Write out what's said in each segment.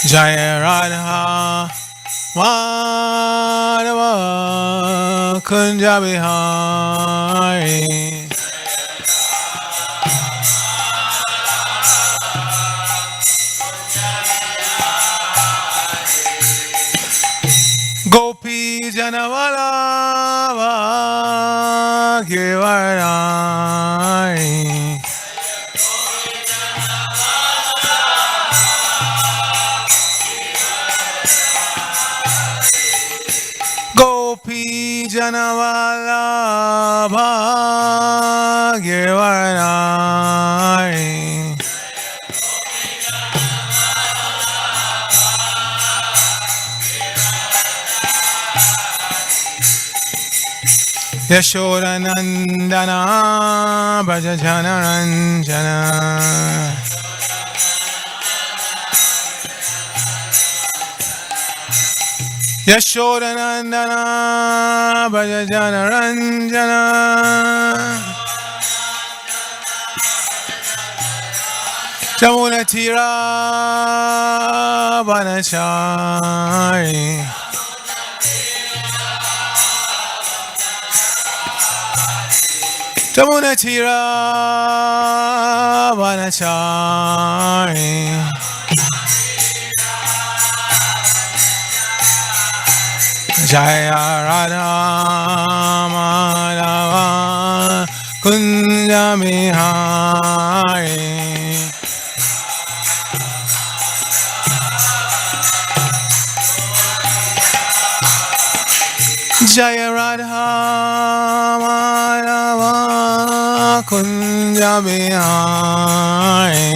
Jaya Radha Madhava Kunja Bihari. Gopi Janavalava Givarai. Gopi Janavalava Givarai. Yashoda Nandana Braja Jana Ranjana. Yashoda Nandana Braja Jana Ranjana. Jamuna Tira Vanachari. Jamuna Tira Vanachari. Jaya Radha Madhava Kunja Bihari. Jaya Radha Madhava Kunja Bihari.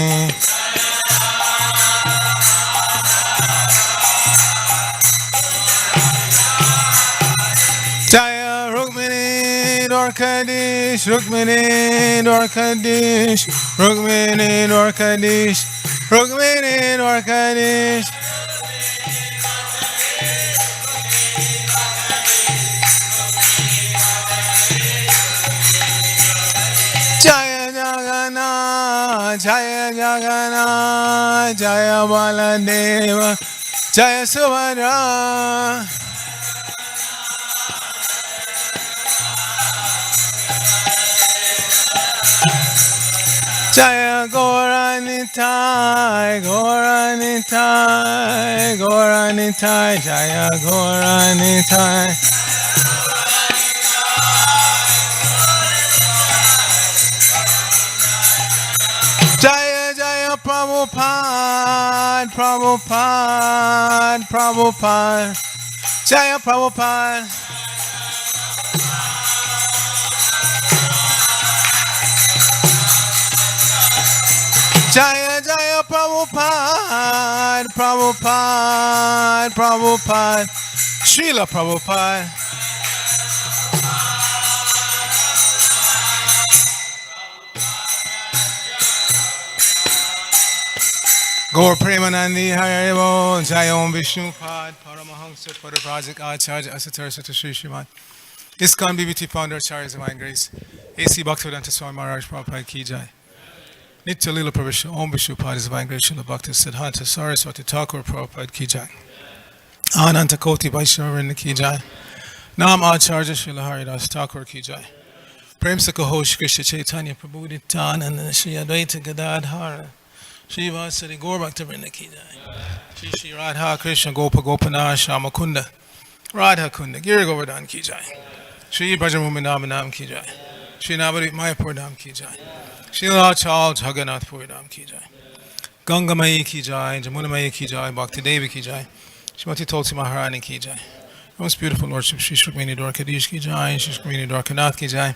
Jaya Rukmini Dwarkadish, Rukmini Dwarkadish, Rukmini Dwarkadish, Rukmini Dwarkadish. Jaya Jagannath, Jaya Jagannath, Jaya Baladeva, Jaya Subhadra. Jaya Gauranitai, Gauranitai, Gauranitai, Jaya Gauranitai. Jaya Jaya Prabhupada, Prabhupada, Prabhupada, Jaya Prabhupada. Jaya Jaya Prabhupada, Prabhupada, Prabhupada, Srila Prabhupada. Gaur Premanandi Haribo, Jaya Om Vishnupad, Paramahamsa Padaprajak Acharya Asatar Sata Sri Sriman. ISKCON BBT Founder Acharya Divine Grace, AC Bhaktivedanta Swami Maharaj Prabhupada Ki Jai. Nitya Lila Pravishya Om Vishnupad is Divine Grace Srila Bhakti Siddhanta Saraswati Thakur Prabhupada Ki Jai. Ananta Koti Vaishnava Ki Jai. Nam Acharya Srila Haridas Thakur Ki Jai. Prem Sakahosh Krishna Chaitanya Prabhu Nityananda Shri Advaita Gadadhara Shri Vasari Gaur Bhaktivinoda Ki Jai. Shri Shri Radha Krishna Gopa Gopana Shama Kunda Radha Kunda Giri Govardhan Ki Jai. Shri Brajamumi Namanam Ki Jai. Shri Navadvip Mayapur Dham Ki Jai. Shri Lachal Jagannath Puri Dham Ki Jai. Ganga Mai Ki Jai. Jamuna Mai Ki Jai. Bhakti Devi Ki Jai. Shrimati Tulsi Maharani Ki Jai. Most beautiful Lordship Shri Shrukmini Dwarkadish Ki Jai. Shri Shrukmini Dwarkanath Ki Jai.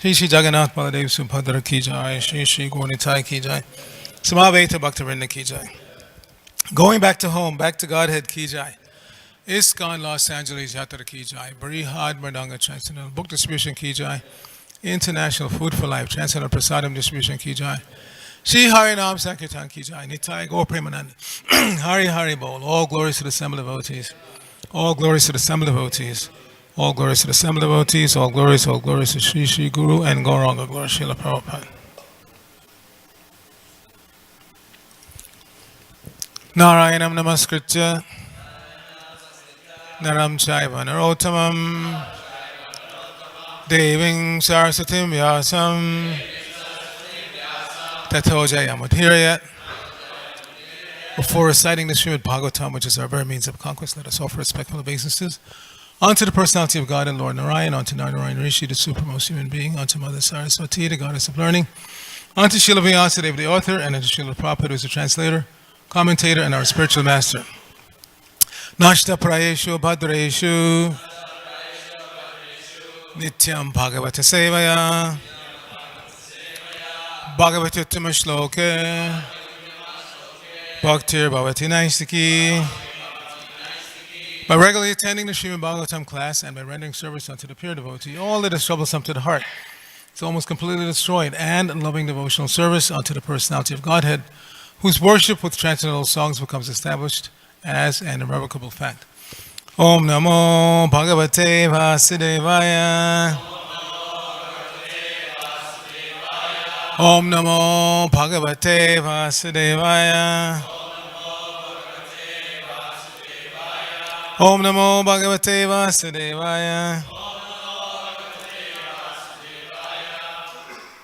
Shri Shri Jagannath Baladev Subhadra Ki Jai. Shri Shri Gaurnitai Ki Jai. Samaveta Bhaktivinoda Ki Jai. Going back to home, back to Godhead Ki Jai. ISKCON Los Angeles Yatra Ki Jai. Barihad Mardanga Transcendental Book Distribution Ki Jai. International Food for Life Transcendental Prasadam Distribution Ki Jai. Shri Harinam Sankirtan Ki Jai. Nitai Gaur Premananda. Hari Hari Bol. All glories to the assembled devotees. All glories to the assembled devotees. All glories to the assembled devotees. All glories to Shri Shri Guru and Gauranga. Glory Srila Prabhupada. Narayanam Namaskritya Naram Chaiva Narottamam Deving Saraswatim Vyasam Tato Jayamudhirayat. Before reciting the Srimad Bhagavatam, which is our very means of conquest, let us offer respectful obeisances unto the personality of God and Lord Narayan, unto Narayan Rishi, the supremest human being, unto Mother Saraswati, the goddess of learning, unto Srila Vyasadeva, the author, and unto Srila Prabhupada, who is the translator, commentator, and our spiritual master. Nashta Prayeshu Bhadreshu Nityam Bhagavata Sevaya Bhagavata Uttama Shloke Bhaktir Bhavati Naistiki. By regularly attending the Srimad Bhagavatam class and by rendering service unto the pure devotee, all that is troublesome to the heart is almost completely destroyed, and loving devotional service unto the personality of Godhead, whose worship with transcendental songs becomes established as an irrevocable fact. Om Namo Bhagavate Vasudevaya. Om Namo Bhagavate Vasudevaya. Om Namo Bhagavate Vasudevaya.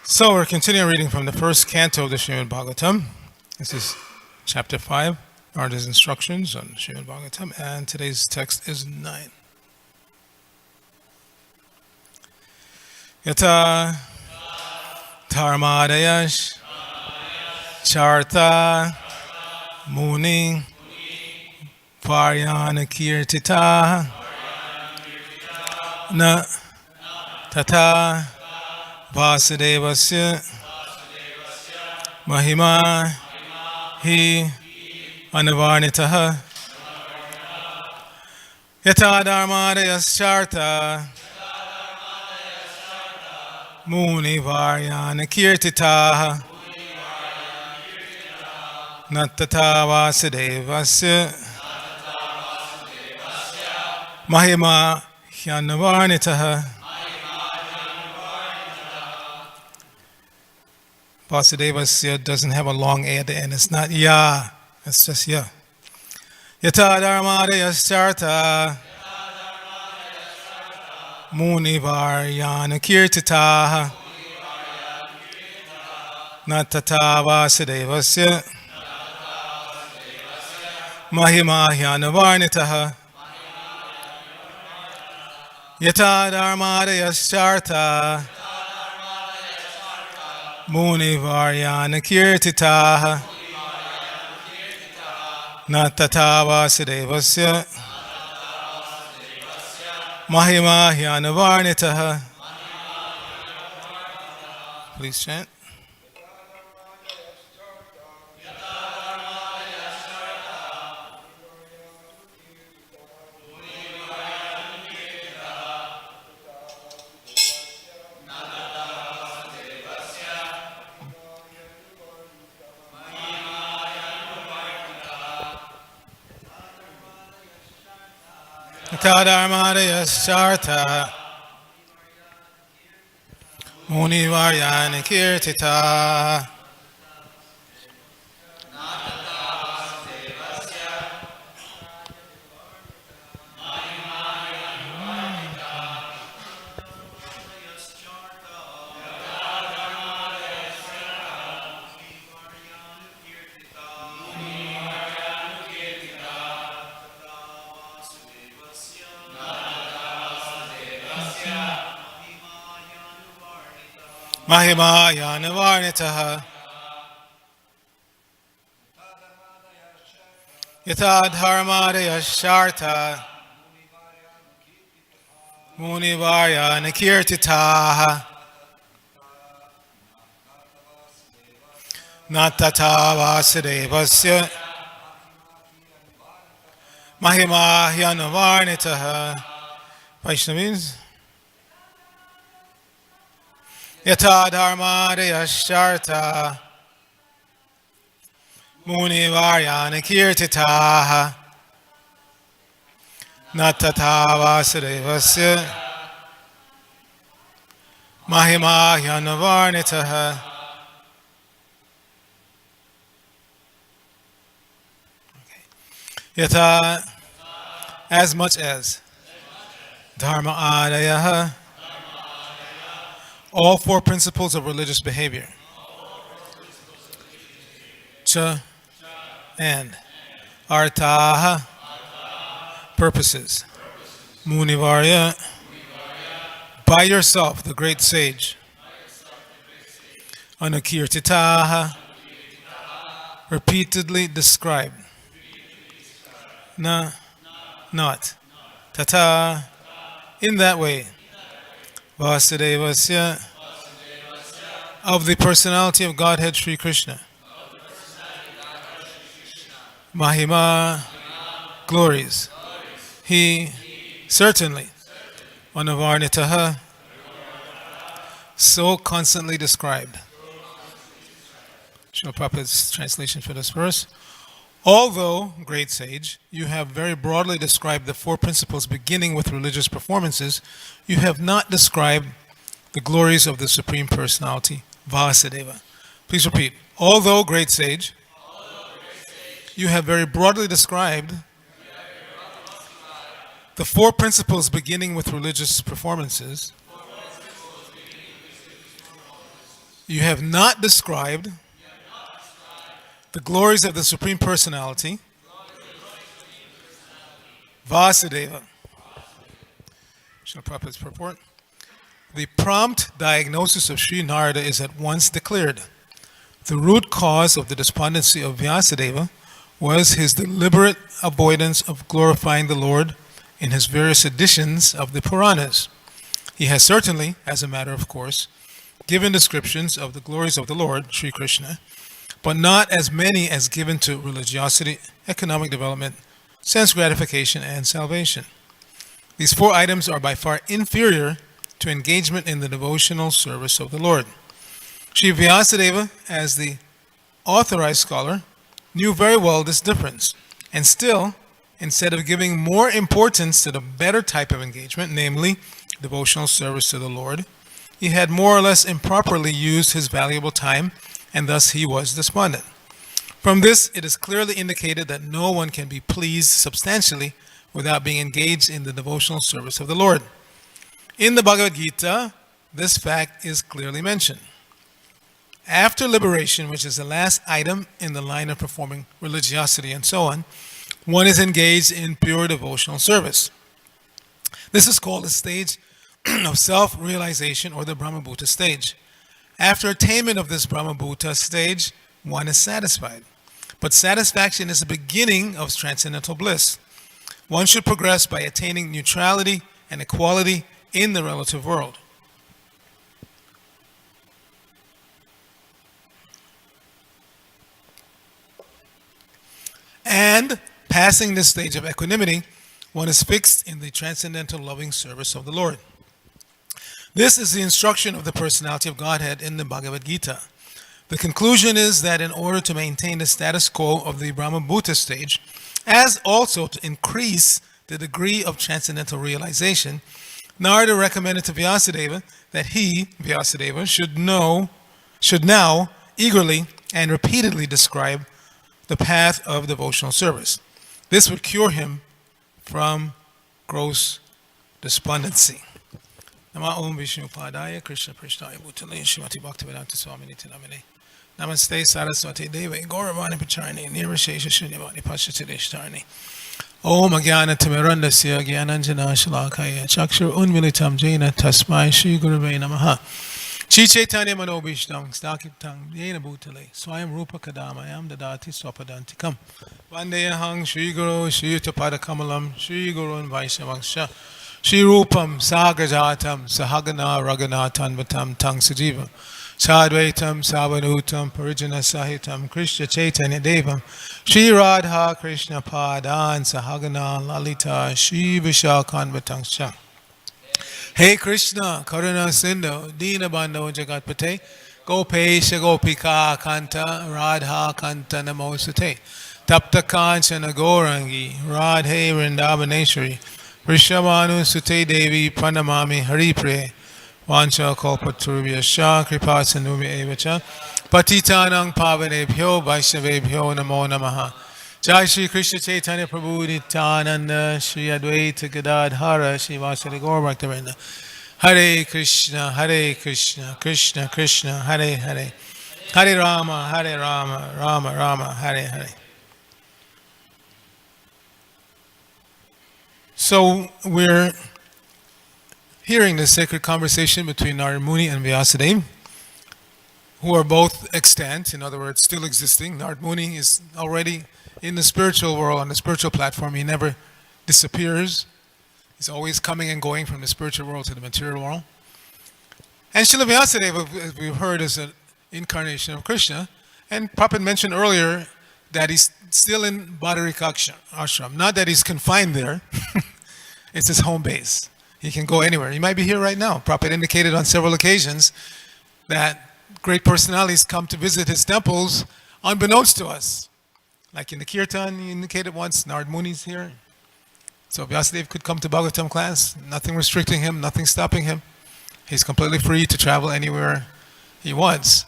So we're continuing reading from the first canto of the Srimad Bhagavatam. This is chapter 5, Narada's instructions on Srimad Bhagavatam, and today's text is 9. Yata Dharmadayash Charta Muni Varyana Kirtita Na Tata Vasudevasya Mahima Hi Anavarnitaha Yata Dharmadayas Charta Muni Varyana Kirtitaha Nattata Vasudevasya Mahima Hyanavarnitaha. Vasudevasya doesn't have a long A at the end. It's not Ya. It's just Ya. Yata Dharmadayas Charta Muni Varyana Kirtitaha Nattata Vasudevasya Mahima Hyanavarnitaha. Yata Dharmadayas Charta Muni Varyana Kirtitaha Nattata Vasudevasya Mahima Hyanavarnitaha. Please chant. Yata Dharmadayas Charta Muni Varyana Kirtita Mahima Hyanavarnitaha. Yata Dharmadayas Charta Muni Varyana Kirtitaha Nattata Vasudevasya Mahima Hyanavarnitaha. Vaishnavins. Yata Dharmadayas Charta Muni Varyana Kirtitaha Nattata Vasudevasya Mahima Hyanavarnitaha. Yata, as much as. Dharma adayaha, all four principles of religious behavior. Cha, and. Artaha, purposes. Munivarya, by yourself, the great sage. Anukirtitaha, repeatedly described. Na, not. Tata, in that way. Vasudevasya, of the personality of Godhead Sri Krishna. Mahima, glories. He, certainly. Anavarnitaha, so constantly described. Srila Prabhupada's translation for this verse. Although, great sage, you have very broadly described the four principles beginning with religious performances, you have not described the glories of the Supreme Personality, Vasudeva. Please repeat. Although, great sage, you have very broadly described the four principles beginning with religious performances, you have not described the glories of the Supreme Personality, Vasudeva. Srila Prabhupada's purport. The prompt diagnosis of Sri Narada is at once declared. The root cause of the despondency of Vyasadeva was his deliberate avoidance of glorifying the Lord in his various editions of the Puranas. He has certainly, as a matter of course, given descriptions of the glories of the Lord, Sri Krishna, but not as many as given to religiosity, economic development, sense gratification, and salvation. These four items are by far inferior to engagement in the devotional service of the Lord. Sri Vyasadeva, as the authorized scholar, knew very well this difference, and still, instead of giving more importance to the better type of engagement, namely devotional service to the Lord, he had more or less improperly used his valuable time, and thus he was despondent. From this, it is clearly indicated that no one can be pleased substantially without being engaged in the devotional service of the Lord. In the Bhagavad Gita, this fact is clearly mentioned. After liberation, which is the last item in the line of performing religiosity and so on, one is engaged in pure devotional service. This is called the stage of self-realization, or the Brahmabhuta stage. After attainment of this Brahmabhuta stage, one is satisfied. But satisfaction is the beginning of transcendental bliss. One should progress by attaining neutrality and equality in the relative world. And passing this stage of equanimity, one is fixed in the transcendental loving service of the Lord. This is the instruction of the personality of Godhead in the Bhagavad Gita. The conclusion is that in order to maintain the status quo of the Brahmabhuta stage, as also to increase the degree of transcendental realization, Narada recommended to Vyasadeva that he, Vyasadeva, should now eagerly and repeatedly describe the path of devotional service. This would cure him from gross despondency. Nama Om Vishnu Padaya Krishna Prishnaya Bhutale Shrimati Bhaktivedanta Swamini Tinamine Namaste Saraswati Deva Gauravani Pacharni Nirvashesha Shunyavani Pashatideshtarni Om Agyana Timirandasya Gyananjana Shalakaya Chakshur Unmilitam Jaina Tasmai Shri Gurave Namaha Chi Chaitanya Manobhishnam Stakitang Yena Bhutale Swayam Rupa Kadamayam Dadati Swapadantikam Vandeyahang Shri Guru Shri Utapada Kamalam Shri Guru and Vaishnavangsha Shri Rupam Sagajatam Sahagana Raghunathan Vatam Tang Sajivam Sadvaitam Savanutam Parijana Sahitam Krishna Chaitanya Devam Shri Radha Krishna Padan Sahagana Lalita Shri Vishakhan Vatangsha. Hey Krishna, Karuna Sindhu, Dina Bandho Jagatpate, Gopesha Gopika Kanta, Radha Kanta Namosate, Tapta Kanchana Gorangi, Radhe Vrindavaneshwari, Rishabhanu Sute Devi Pranamami Haripriye, Vancha Kalpaturvya Shah Kripasanubhya Evacha, Patitanang Pavanebhyo Vaishnavebhyo Namo Namaha, Jai Shri Krishna Chaitanya Prabhu Nityananda Shri Advaita Gadadhara Shri Vasari Gaur Bhaktivinoda. Hare Krishna, Hare Krishna, Krishna Krishna, Hare Hare. Hare Rama, Hare Rama, Rama Rama, Hare Hare. So we're hearing the sacred conversation between Narada Muni and Vyasadeva, who are both extant, in other words, still existing. Narada Muni is already in the spiritual world, on the spiritual platform. He never disappears. He's always coming and going from the spiritual world to the material world. And Srila Vyasadeva, as we've heard, is an incarnation of Krishna. And Prabhupada mentioned earlier that he's still in Badarika ashram. Not that he's confined there. It's his home base. He can go anywhere. He might be here right now. Prabhupada indicated on several occasions that great personalities come to visit his temples unbeknownst to us. Like in the Kirtan, he indicated once, Narada Muni's here. So Vyasadeva could come to Bhagavatam class, nothing restricting him, nothing stopping him. He's completely free to travel anywhere he wants.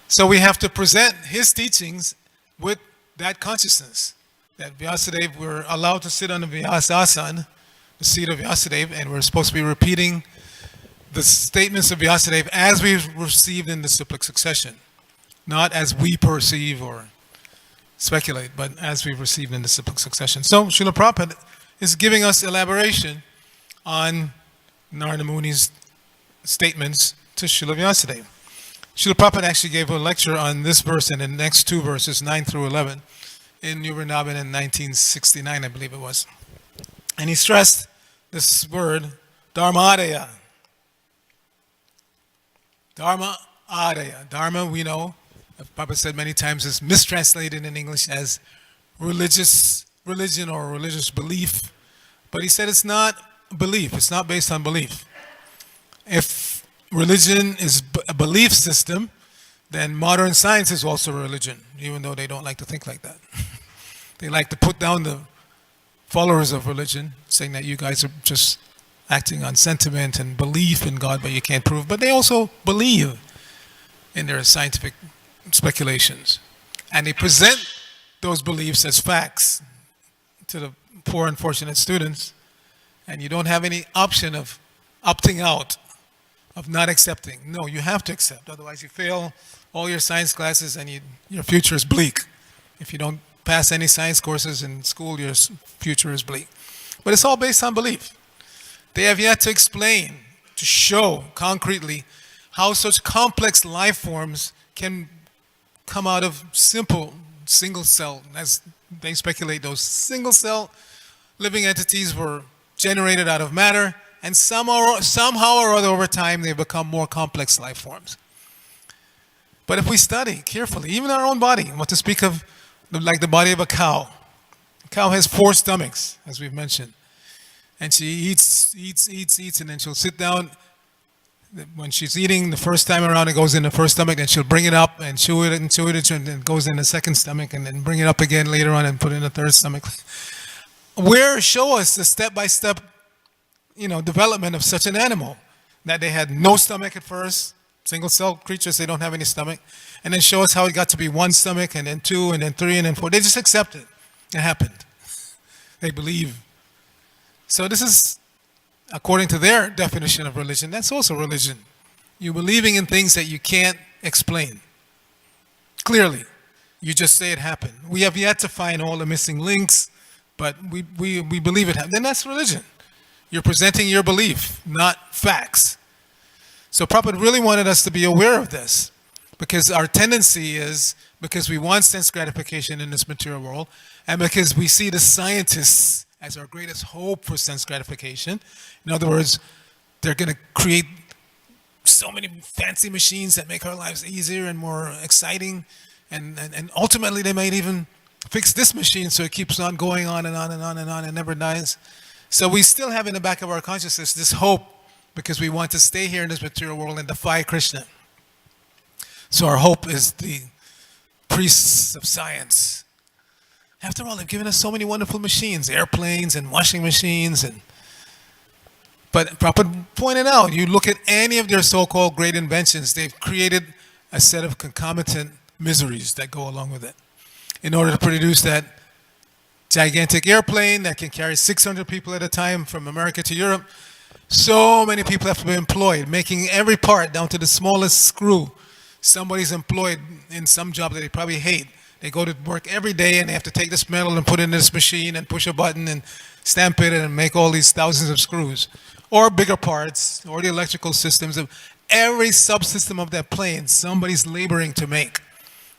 So we have to present his teachings with that consciousness, that Vyasadeva, we're allowed to sit on the Vyasasana, the seat of Vyasadeva, and we're supposed to be repeating the statements of Vyasadeva as we've received in the cyclic succession, not as we perceive or speculate, but as we've received in the cyclic succession. So Srila Prabhupada is giving us elaboration on Narada Muni's statements to Srila Vyasadeva. Srila Prabhupada actually gave a lecture on this verse and the next two verses, 9 through 11, in New Vrindavan in 1969, I believe it was. And he stressed this word, Dharmadaya. Dharma-adaya. Dharma, we know, Prabhupada said many times, is mistranslated in English as religion or religious belief. But he said it's not belief. It's not based on belief. If religion is a belief system, then modern science is also religion, even though they don't like to think like that. They like to put down the followers of religion, saying that you guys are just acting on sentiment and belief in God, but you can't prove. But they also believe in their scientific speculations. And they present those beliefs as facts to the poor, unfortunate students. And you don't have any option of opting out, of not accepting. No, you have to accept. Otherwise you fail all your science classes and your future is bleak. If you don't pass any science courses in school, your future is bleak. But it's all based on belief. They have yet to explain, to show concretely how such complex life forms can come out of simple single cell. As they speculate, those single cell living entities were generated out of matter, and somehow or other over time they become more complex life forms. But if we study carefully, even our own body, what to speak of like the body of a cow. A cow has 4 stomachs, as we've mentioned. And she eats, and then she'll sit down. When she's eating the first time around, it goes in the first stomach, then she'll bring it up and chew it, and then it goes in the second stomach, and then bring it up again later on and put it in the third stomach. Show us the step-by-step, development of such an animal, that they had no stomach at first. Single-cell creatures, they don't have any stomach. And then show us how it got to be 1 stomach, and then 2, and then 3, and then 4. They just accept it. It happened. They believe. So this is, according to their definition of religion, that's also religion. You're believing in things that you can't explain. Clearly. You just say it happened. We have yet to find all the missing links, but we believe it happened. Then that's religion. You're presenting your belief, not facts. So Prabhupada really wanted us to be aware of this, because our tendency is, because we want sense gratification in this material world, and because we see the scientists as our greatest hope for sense gratification. In other words, they're going to create so many fancy machines that make our lives easier and more exciting, and ultimately they might even fix this machine so it keeps on going on and on and on and on and never dies. So we still have in the back of our consciousness this hope, because we want to stay here in this material world and defy Krishna. So our hope is the priests of science. After all, they've given us so many wonderful machines, airplanes and washing machines. But Prabhupada pointed out, you look at any of their so-called great inventions, they've created a set of concomitant miseries that go along with it in order to produce that gigantic airplane that can carry 600 people at a time from America to Europe. So many people have to be employed, making every part down to the smallest screw. Somebody's employed in some job that they probably hate. They go to work every day and they have to take this metal and put it in this machine and push a button and stamp it and make all these thousands of screws. Or bigger parts, or the electrical systems of every subsystem of that plane, somebody's laboring to make.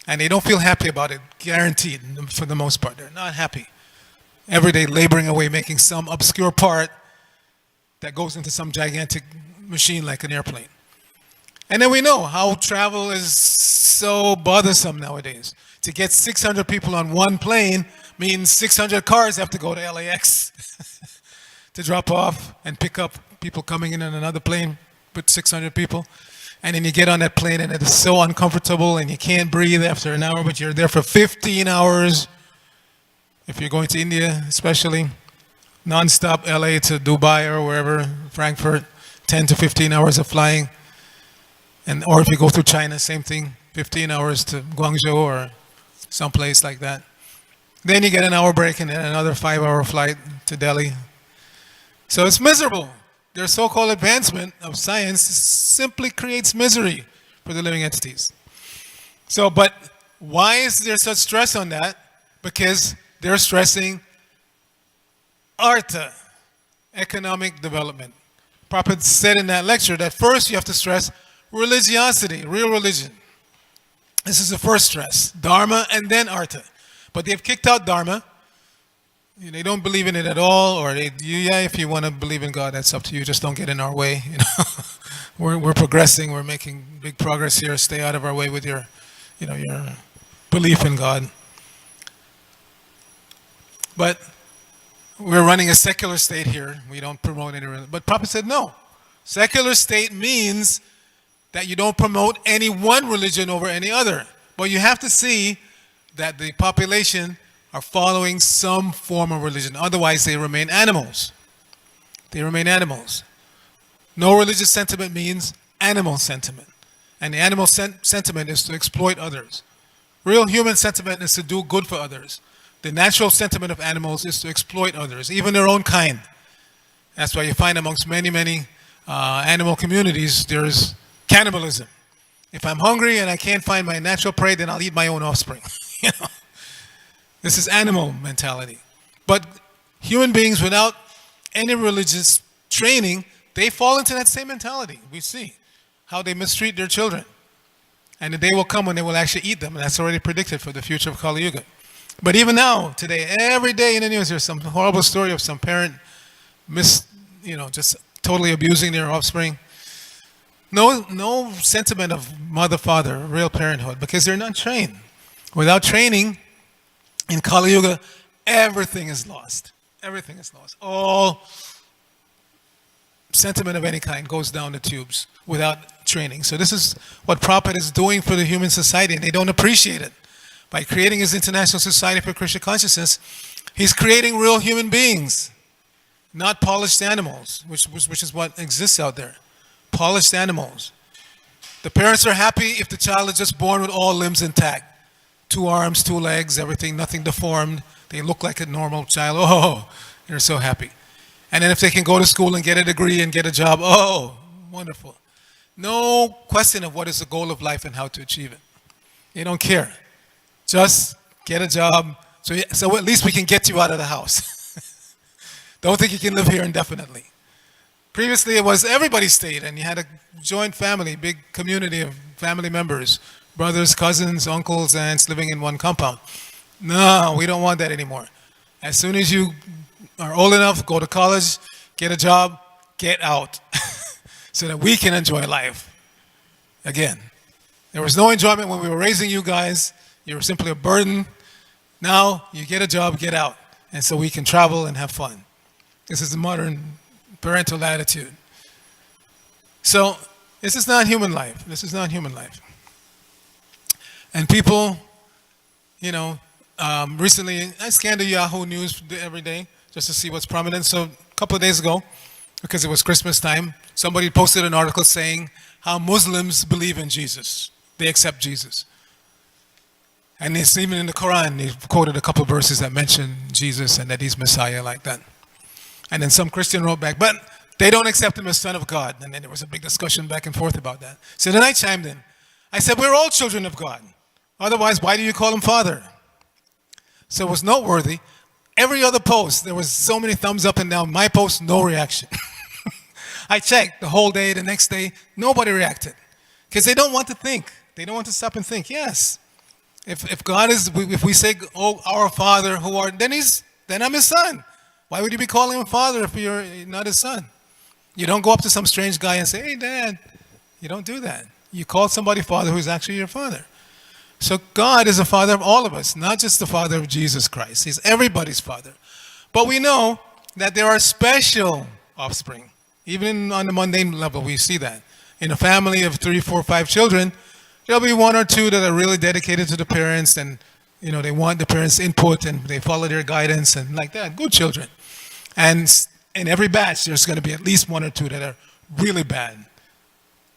And they don't feel happy about it, guaranteed, for the most part. They're not happy. Every day laboring away, making some obscure part that goes into some gigantic machine like an airplane. And then we know how travel is so bothersome nowadays. To get 600 people on one plane means 600 cars have to go to LAX to drop off and pick up people coming in on another plane, put 600 people. And then you get on that plane and it is so uncomfortable and you can't breathe after an hour, but you're there for 15 hours. If you're going to India, especially, non-stop LA to Dubai or wherever, Frankfurt, 10 to 15 hours of flying. Or if you go through China, same thing, 15 hours to Guangzhou or someplace like that. Then you get an hour break and then another 5-hour flight to Delhi. So it's miserable. Their so-called advancement of science simply creates misery for the living entities. So, but why is there such stress on that? Because they're stressing Artha, economic development. Prabhupada said in that lecture that first you have to stress religiosity, real religion. This is the first stress, Dharma and then Artha. But they've kicked out Dharma. They don't believe in it at all, or if you want to believe in God, that's up to you. Just don't get in our way. We're progressing. We're making big progress here. Stay out of our way with your belief in God. But we're running a secular state here. We don't promote any religion. But Prabhupada said no. Secular state means that you don't promote any one religion over any other. But you have to see that the population are following some form of religion. Otherwise, they remain animals. They remain animals. No religious sentiment means animal sentiment. And the animal sentiment is to exploit others. Real human sentiment is to do good for others. The natural sentiment of animals is to exploit others, even their own kind. That's why you find amongst many, many animal communities, there's cannibalism. If I'm hungry and I can't find my natural prey, then I'll eat my own offspring. This is animal mentality. But human beings without any religious training, they fall into that same mentality. We see how they mistreat their children. And the day will come when they will actually eat them. And that's already predicted for the future of Kali Yuga. But even now, today, every day in the news, there's some horrible story of some parent just totally abusing their offspring. No sentiment of mother-father, real parenthood, because they're not trained. Without training, in Kali Yuga, everything is lost. Everything is lost. All sentiment of any kind goes down the tubes without training. So this is what Prabhupada is doing for the human society, and they don't appreciate it. By creating his International Society for Krishna Consciousness, he's creating real human beings, not polished animals, which is what exists out there. Polished animals. The parents are happy if the child is just born with all limbs intact. 2 arms, 2 legs, everything, nothing deformed. They look like a normal child. Oh, they're so happy. And then if they can go to school and get a degree and get a job, oh, wonderful. No question of what is the goal of life and how to achieve it. They don't care. Just get a job, so at least we can get you out of the house. Don't think you can live here indefinitely. Previously, it was everybody stayed, and you had a joint family, big community of family members, brothers, cousins, uncles, aunts living in one compound. No, we don't want that anymore. As soon as you are old enough, go to college, get a job, get out, so that we can enjoy life again. There was no enjoyment when we were raising you guys. You were simply a burden. Now you get a job, get out, and so we can travel and have fun. This is the modern parental attitude. So this is not human life. This is not human life. And people, recently I scanned the Yahoo News every day just to see what's prominent. So a couple of days ago, because it was Christmas time, somebody posted an article saying how Muslims believe in Jesus. They accept Jesus. And it's even in the Quran, they quoted a couple of verses that mention Jesus and that he's Messiah like that. And then some Christian wrote back, but they don't accept him as Son of God. And then there was a big discussion back and forth about that. So then I chimed in. I said, we're all children of God. Otherwise, why do you call him Father? So it was noteworthy. Every other post, there was so many thumbs up and down. My post, no reaction. I checked the whole day, the next day, nobody reacted. Because they don't want to think. They don't want to stop and think. Yes. If God is, if we say, oh, our Father who art, then I'm his son. Why would you be calling him Father if you're not his son? You don't go up to some strange guy and say, hey, Dad. You don't do that. You call somebody Father who's actually your father. So God is the Father of all of us, not just the Father of Jesus Christ. He's everybody's Father. But we know that there are special offspring. Even on the mundane level, we see that. In a family of 3, 4, 5 children, there'll be 1 or 2 that are really dedicated to the parents and, they want the parents' input and they follow their guidance and like that. Good children. And in every batch, there's going to be at least 1 or 2 that are really bad.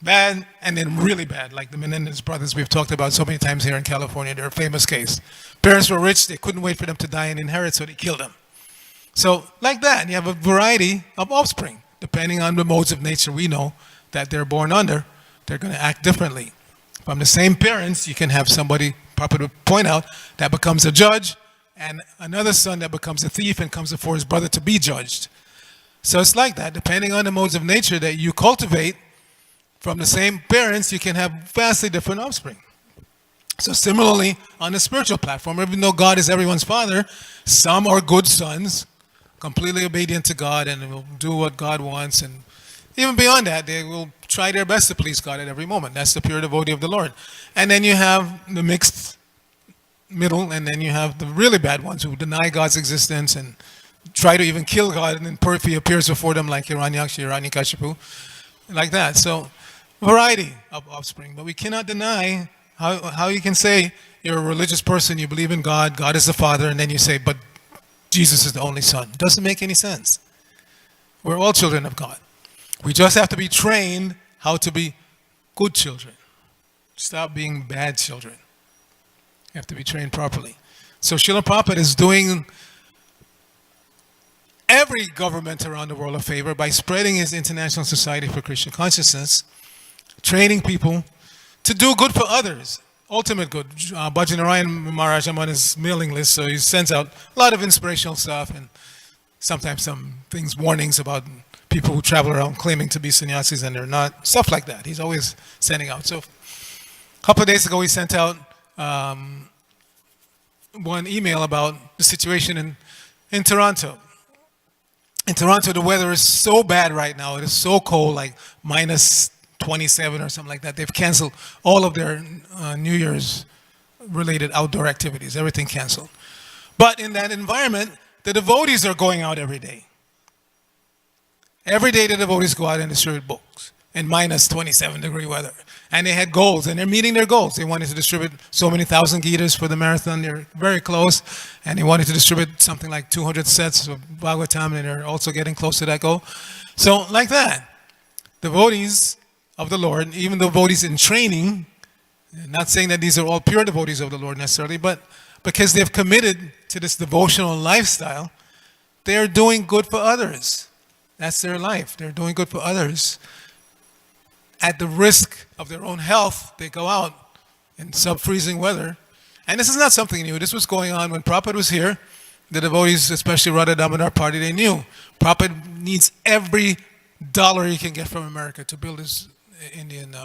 Bad and then really bad, like the Menendez brothers we've talked about so many times here in California. They're a famous case. Parents were rich, they couldn't wait for them to die and inherit, so they killed them. So like that, you have a variety of offspring. Depending on the modes of nature we know that they're born under, they're going to act differently. From the same parents, you can have somebody, Papa would point out, that becomes a judge, and another son that becomes a thief and comes before his brother to be judged. So it's like that. Depending on the modes of nature that you cultivate, from the same parents, you can have vastly different offspring. So similarly, on the spiritual platform, even though God is everyone's father, some are good sons, completely obedient to God and will do what God wants. And even beyond that, they will try their best to please God at every moment. That's the pure devotee of the Lord. And then you have the mixed middle, and then you have the really bad ones who deny God's existence and try to even kill God, and then He appears before them like Hiranyakashipu, like that. So variety of offspring, but we cannot deny how you can say you're a religious person, you believe in God, God is the Father, and then you say, but Jesus is the only Son. It doesn't make any sense. We're all children of God. We just have to be trained how to be good children. Stop being bad children. You have to be trained properly. So Srila Prabhupada is doing every government around the world a favor by spreading his International Society for Krishna Consciousness, training people to do good for others, ultimate good. Bhajanarayan Maharaj, I'm on his mailing list, so he sends out a lot of inspirational stuff and sometimes some things, warnings about people who travel around claiming to be sannyasis and they're not, stuff like that. He's always sending out. So a couple of days ago, he sent out one email about the situation in Toronto. In Toronto, the weather is so bad right now. It is so cold, like minus 27 or something like that. They've canceled all of their New Year's related outdoor activities, everything canceled. But in that environment, the devotees are going out every day. Every day the devotees go out and distribute books in minus 27-degree weather. And they had goals, and they're meeting their goals. They wanted to distribute so many thousand Gitas for the marathon. They're very close. And they wanted to distribute something like 200 sets of Bhagavatam, and they're also getting close to that goal. So like that, devotees of the Lord, even devotees in training, not saying that these are all pure devotees of the Lord necessarily, but because they've committed to this devotional lifestyle, they are doing good for others. That's their life. They're doing good for others. At the risk of their own health, they go out in sub-freezing weather. And this is not something new. This was going on when Prabhupada was here. The devotees, especially Radha Damodar party, they knew Prabhupada needs every dollar he can get from America to build his Indian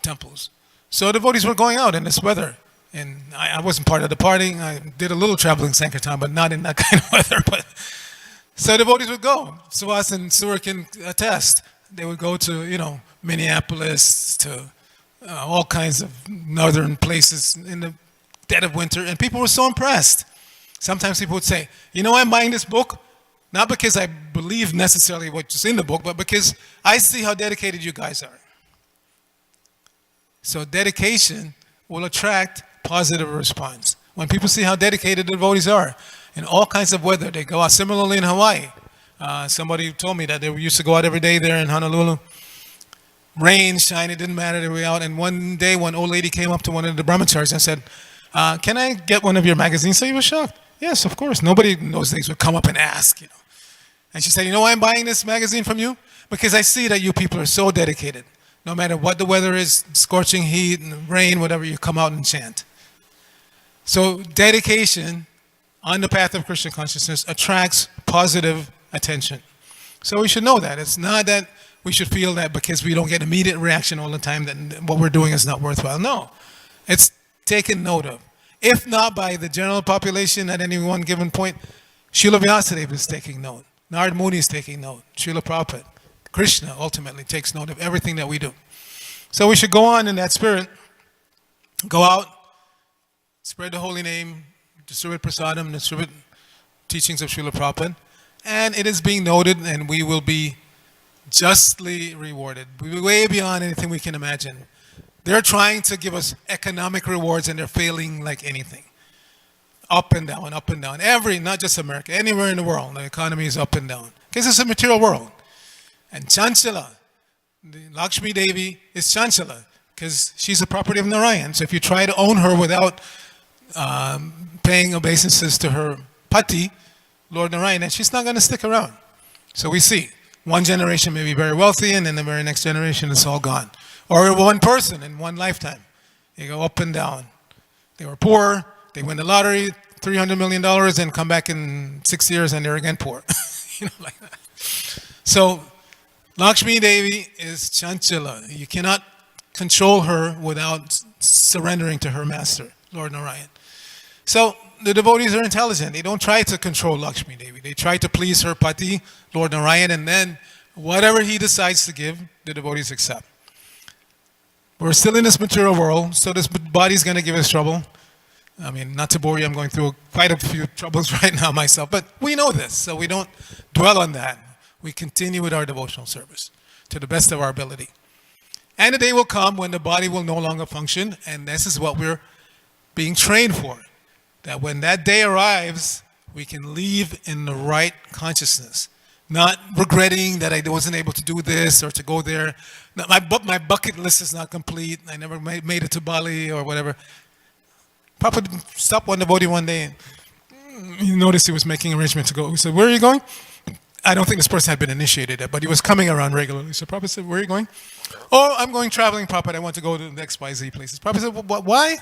temples. So devotees were going out in this weather. And I wasn't part of the party. I did a little traveling Sankirtan, but not in that kind of weather. But so devotees would go. Suhas and Surya can attest. They would go to, Minneapolis, to all kinds of northern places in the dead of winter, and people were so impressed. Sometimes people would say, I'm buying this book, not because I believe necessarily what's in the book, but because I see how dedicated you guys are. So dedication will attract positive response. When people see how dedicated the devotees are, in all kinds of weather, they go out. Similarly in Hawaii. Somebody told me that they used to go out every day there in Honolulu. Rain, shine, it didn't matter, they were out. And one day, one old lady came up to one of the brahmacharis and said, Can I get one of your magazines? So he was shocked. Yes, of course. Nobody in those days would come up and ask, you know. And she said, you know why I'm buying this magazine from you? Because I see that you people are so dedicated. No matter what the weather is, scorching heat, rain, whatever, you come out and chant. So dedication on the path of Christian consciousness attracts positive attention. So we should know that. It's not that we should feel that because we don't get immediate reaction all the time that what we're doing is not worthwhile. No, it's taken note of. If not by the general population at any one given point, Srila Vyasadeva is taking note. Narad Muni is taking note. Srila Prabhupada, Krishna ultimately takes note of everything that we do. So we should go on in that spirit, go out, spread the holy name, distribute prasadam, distribute teachings of Srila Prabhupada, and it is being noted, and we will be justly rewarded. We will be way beyond anything we can imagine. They're trying to give us economic rewards, and they're failing like anything. Up and down, up and down. Not just America, anywhere in the world, the economy is up and down. Because it's a material world. And Chanchala, the Lakshmi Devi is Chanchala, because she's a property of Narayan. So if you try to own her without paying obeisances to her pati, Lord Narayan, and she's not going to stick around. So we see, one generation may be very wealthy, and then the very next generation it's all gone. Or one person in one lifetime. They go up and down. They were poor, they win the lottery, $300 million, and come back in 6 years and they're again poor. You know, like that. So Lakshmi Devi is Chanchala. You cannot control her without surrendering to her master, Lord Narayan. So the devotees are intelligent. They don't try to control Lakshmi Devi. They try to please her pati, Lord Narayan, and then whatever he decides to give, the devotees accept. We're still in this material world, so this body is going to give us trouble. I mean, not to bore you, I'm going through quite a few troubles right now myself, but we know this, so we don't dwell on that. We continue with our devotional service to the best of our ability. And the day will come when the body will no longer function, and this is what we're being trained for. That when that day arrives, we can leave in the right consciousness. Not regretting that I wasn't able to do this or to go there. My bucket list is not complete. I never made it to Bali or whatever. Papa stopped one devotee one day and he noticed he was making arrangements to go. He said, where are you going? I don't think this person had been initiated yet, but he was coming around regularly. So Prabhupada said, where are you going? Oh, I'm going traveling, Prabhupada. I want to go to the XYZ places. Prabhupada said, well, why?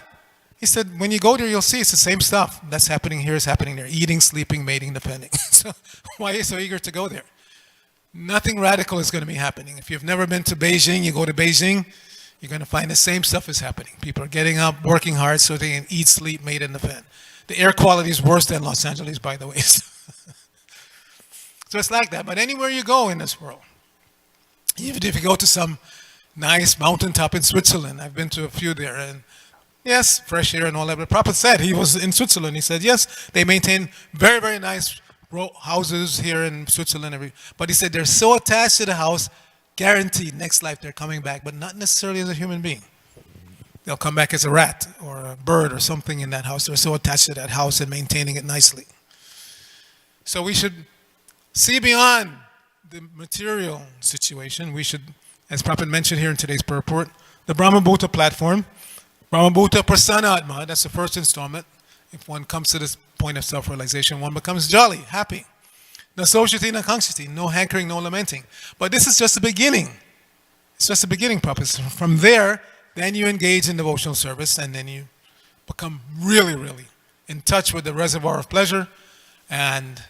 He said, when you go there, you'll see it's the same stuff. That's happening here is happening there. Eating, sleeping, mating, defending. So why are you so eager to go there? Nothing radical is going to be happening. If you've never been to Beijing, you go to Beijing, you're going to find the same stuff is happening. People are getting up, working hard so they can eat, sleep, mate, and defend. The air quality is worse than Los Angeles, by the way. So it's like that. But anywhere you go in this world, even if you go to some nice mountaintop in Switzerland, I've been to a few there, and yes, fresh air and all that. But Prabhupada said, he was in Switzerland, he said, yes, they maintain very, very nice houses here in Switzerland. But he said they're so attached to the house, guaranteed next life they're coming back, but not necessarily as a human being. They'll come back as a rat or a bird or something in that house. They're so attached to that house and maintaining it nicely. So we should see beyond the material situation. We should, as Prabhupada mentioned here in today's purport, the Brahmabhuta platform, Brahmabhuta Prasanna Atma, that's the first installment. If one comes to this point of self-realization, one becomes jolly, happy. Na soshati na kangshati, no hankering, no lamenting. But this is just the beginning. It's just the beginning, Prabhupada. From there, then you engage in devotional service, and then you become really, really in touch with the reservoir of pleasure and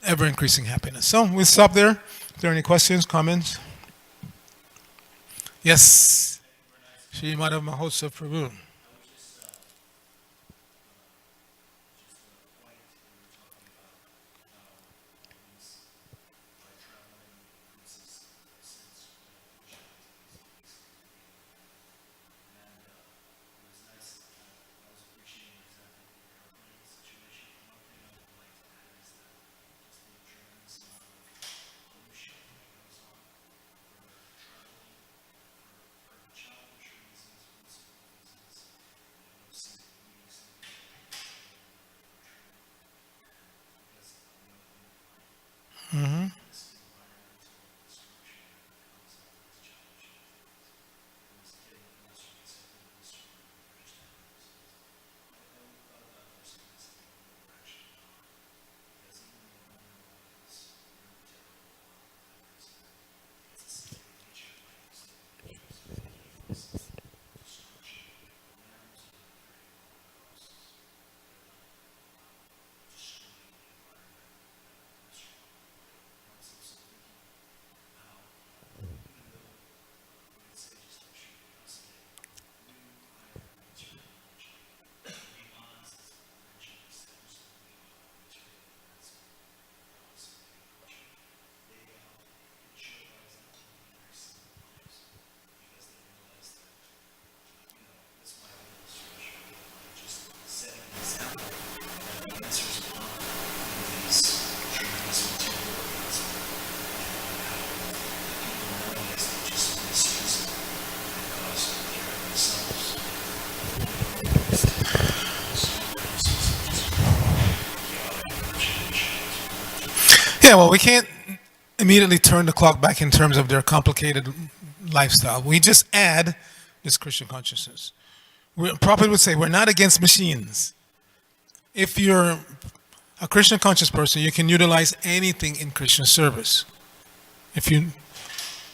ever-increasing happiness. So we'll stop there. If there are any questions, comments? Yes. Shri Madhav Mahotsav Prabhu. Yeah, well, we can't immediately turn the clock back in terms of their complicated lifestyle. We just add this Christian consciousness. Prophet would say, we're not against machines. If you're a Christian conscious person, you can utilize anything in Christian service.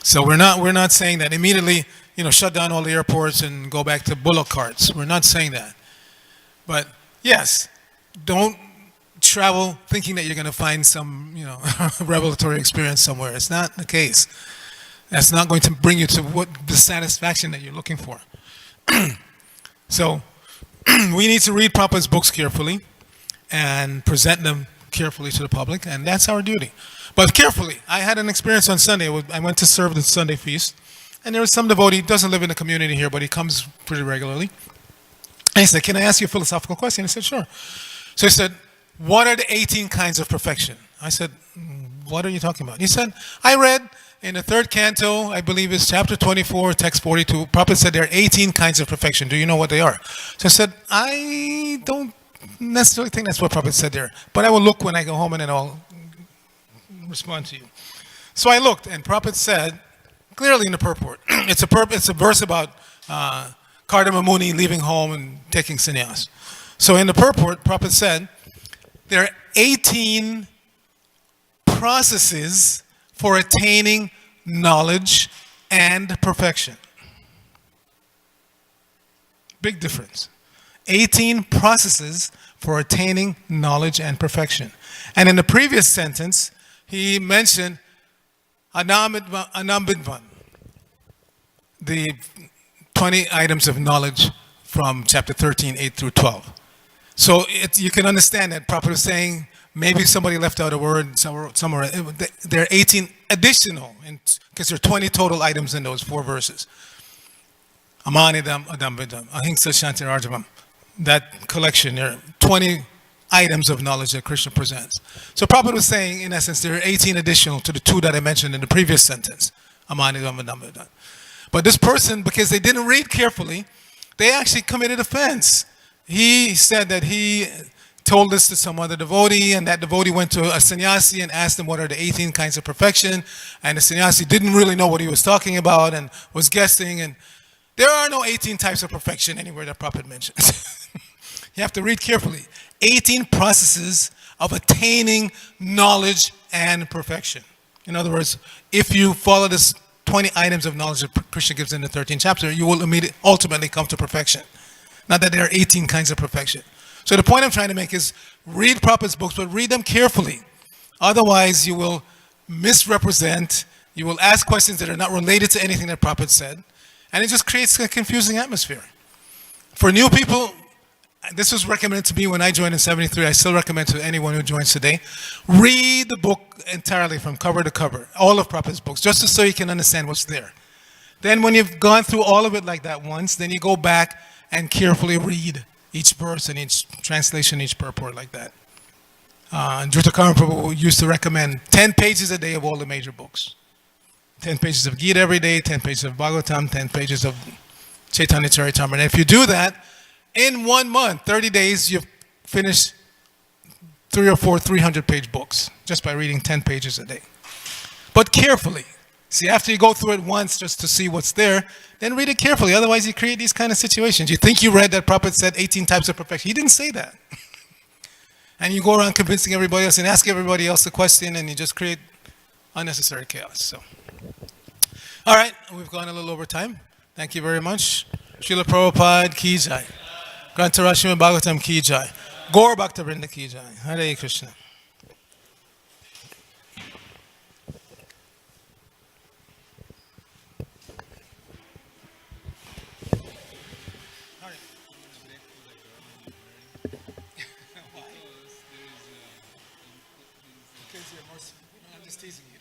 So we're not saying that immediately, shut down all the airports and go back to bullock carts. We're not saying that. But yes, don't travel thinking that you're going to find some, revelatory experience somewhere. It's not the case. That's not going to bring you to the satisfaction that you're looking for. So we need to read Prabhupada's books carefully and present them carefully to the public, and that's our duty. But carefully. I had an experience on Sunday. I went to serve the Sunday feast, and there was some devotee, doesn't live in the community here, but he comes pretty regularly. And he said, can I ask you a philosophical question? I said, sure. So he said, what are the 18 kinds of perfection? I said, what are you talking about? He said, I read in the third canto, I believe it's chapter 24, text 42, Prabhupada said there are 18 kinds of perfection. Do you know what they are? So I said, I don't necessarily think that's what Prabhupada said there, but I will look when I go home and then I'll respond to you. So I looked, and Prabhupada said, clearly in the purport, it's a verse about Kardama Muni leaving home and taking sannyas. So in the purport, Prabhupada said, there are 18 processes for attaining knowledge and perfection. Big difference. 18 processes for attaining knowledge and perfection. And in the previous sentence, he mentioned Anambidvan, the 20 items of knowledge from chapter 13, 8 through 12. So you can understand that Prabhupada was saying, maybe somebody left out a word somewhere. There are 18 additional, because there are 20 total items in those 4 verses. Amanidam, Adambidam, Ahimsa, Shanti, Rajavam. That collection, there are 20 items of knowledge that Krishna presents. So Prabhupada was saying, in essence, there are 18 additional to the 2 that I mentioned in the previous sentence. Amanidam, Adambidam. But this person, because they didn't read carefully, they actually committed offense. He said that he told this to some other devotee, and that devotee went to a sannyasi and asked him what are the 18 kinds of perfection, and the sannyasi didn't really know what he was talking about and was guessing, and there are no 18 types of perfection anywhere that Prabhupada mentions. You have to read carefully. 18 processes of attaining knowledge and perfection. In other words, if you follow this 20 items of knowledge that Krishna gives in the 13th chapter, you will ultimately come to perfection. Not that there are 18 kinds of perfection. So the point I'm trying to make is read Prabhupada's books, but read them carefully. Otherwise, you will misrepresent, you will ask questions that are not related to anything that Prabhupada said, and it just creates a confusing atmosphere. For new people, this was recommended to me when I joined in 73. I still recommend to anyone who joins today. Read the book entirely from cover to cover, all of Prabhupada's books, just so you can understand what's there. Then when you've gone through all of it like that once, then you go back and carefully read each verse and each translation, each purport like that. Arcita Prabhu used to recommend 10 pages a day of all the major books. 10 pages of Gita every day, 10 pages of Bhagavatam, 10 pages of Chaitanya Charitamrita. And if you do that, in 1 month, 30 days, you've finished 3 or 4 300-page books just by reading 10 pages a day. But carefully. See, after you go through it once just to see what's there, then read it carefully. Otherwise, you create these kind of situations. You think you read that Prabhupada said 18 types of perfection. He didn't say that. And you go around convincing everybody else and ask everybody else a question, and you just create unnecessary chaos. So, all right, we've gone a little over time. Thank you very much. Srila Prabhupada ki jai. Grantarashima Bhagavatam ki jai. Gaur Bhakta ki jai. Hare Krishna. I'm just teasing you.